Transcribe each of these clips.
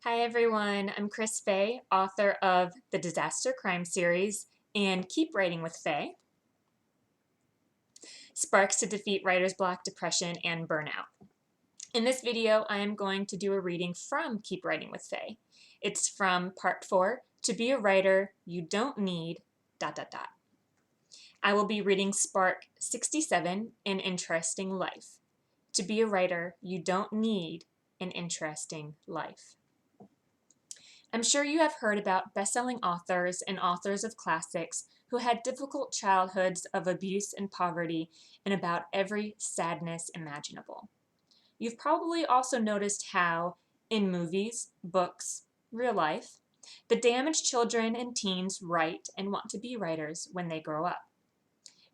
Hi everyone, I'm Chrys Fey, author of the Disaster Crime series and Keep Writing with Fey, Sparks to Defeat Writer's Block, Depression, and Burnout. In this video, I am going to do a reading from Keep Writing with Fey. It's from part 4, To Be a Writer, You Don't Need ... I will be reading Spark 67, An Interesting Life. To be a writer, you don't need an interesting life. I'm sure you have heard about best-selling authors and authors of classics who had difficult childhoods of abuse and poverty and about every sadness imaginable. You've probably also noticed how, in movies, books, real life, the damaged children and teens write and want to be writers when they grow up.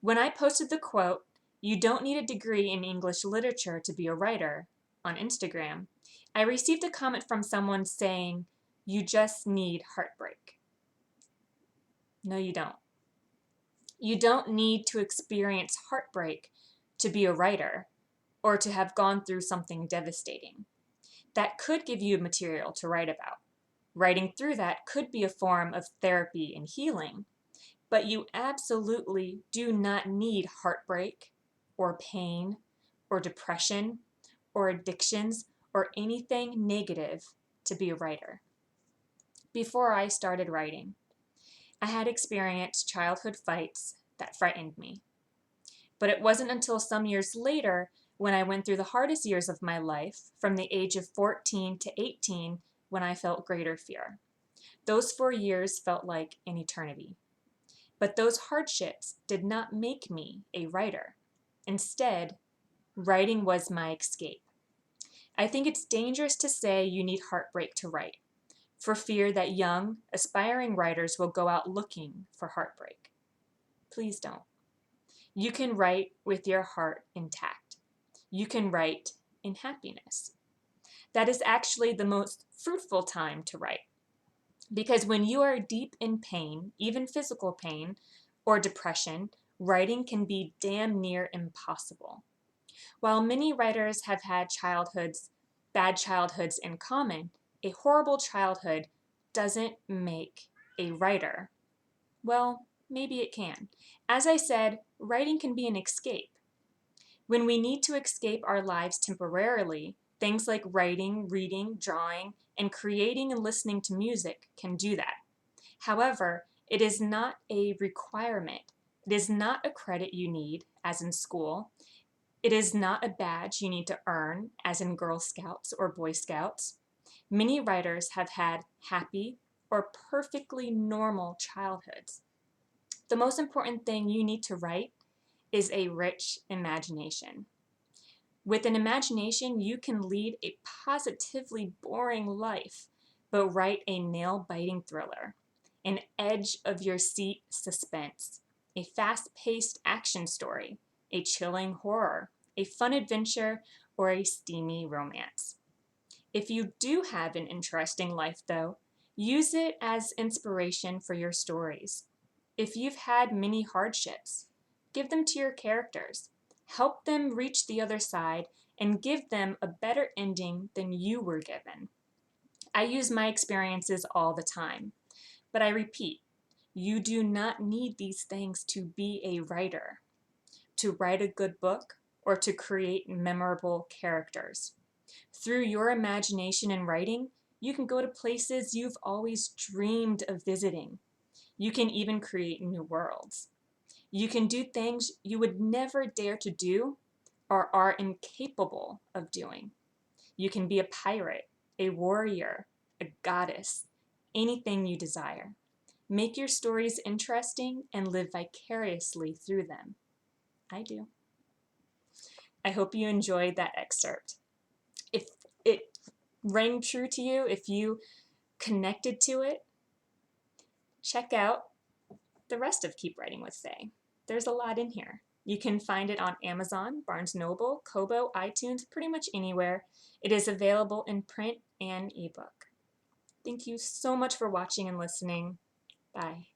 When I posted the quote, "You don't need a degree in English literature to be a writer," on Instagram, I received a comment from someone saying, "You just need heartbreak." No, you don't. You don't need to experience heartbreak to be a writer or to have gone through something devastating. That could give you material to write about. Writing through that could be a form of therapy and healing, but you absolutely do not need heartbreak or pain or depression or addictions or anything negative to be a writer. Before I started writing, I had experienced childhood fights that frightened me. But it wasn't until some years later, when I went through the hardest years of my life, from the age of 14 to 18, when I felt greater fear. Those 4 years felt like an eternity. But those hardships did not make me a writer. Instead, writing was my escape. I think it's dangerous to say you need heartbreak to write, for fear that young, aspiring writers will go out looking for heartbreak. Please don't. You can write with your heart intact. You can write in happiness. That is actually the most fruitful time to write. Because when you are deep in pain, even physical pain or depression, writing can be damn near impossible. While many writers have had bad childhoods in common, a horrible childhood doesn't make a writer. Well, maybe it can. As I said, writing can be an escape. When we need to escape our lives temporarily, things like writing, reading, drawing, and creating and listening to music can do that. However, it is not a requirement. It is not a credit you need, as in school. It is not a badge you need to earn, as in Girl Scouts or Boy Scouts. Many writers have had happy or perfectly normal childhoods. The most important thing you need to write is a rich imagination. With an imagination, you can lead a positively boring life, but write a nail-biting thriller, an edge-of-your-seat suspense, a fast-paced action story, a chilling horror, a fun adventure, or a steamy romance. If you do have an interesting life, though, use it as inspiration for your stories. If you've had many hardships, give them to your characters. Help them reach the other side and give them a better ending than you were given. I use my experiences all the time, but I repeat, you do not need these things to be a writer, to write a good book, or to create memorable characters. Through your imagination and writing, you can go to places you've always dreamed of visiting. You can even create new worlds. You can do things you would never dare to do or are incapable of doing. You can be a pirate, a warrior, a goddess, anything you desire. Make your stories interesting and live vicariously through them. I do. I hope you enjoyed that excerpt. If it rang true to you, if you connected to it, check out the rest of Keep Writing with Fey. There's a lot in here. You can find it on Amazon, Barnes & Noble, Kobo, iTunes, pretty much anywhere. It is available in print and ebook. Thank you so much for watching and listening. Bye.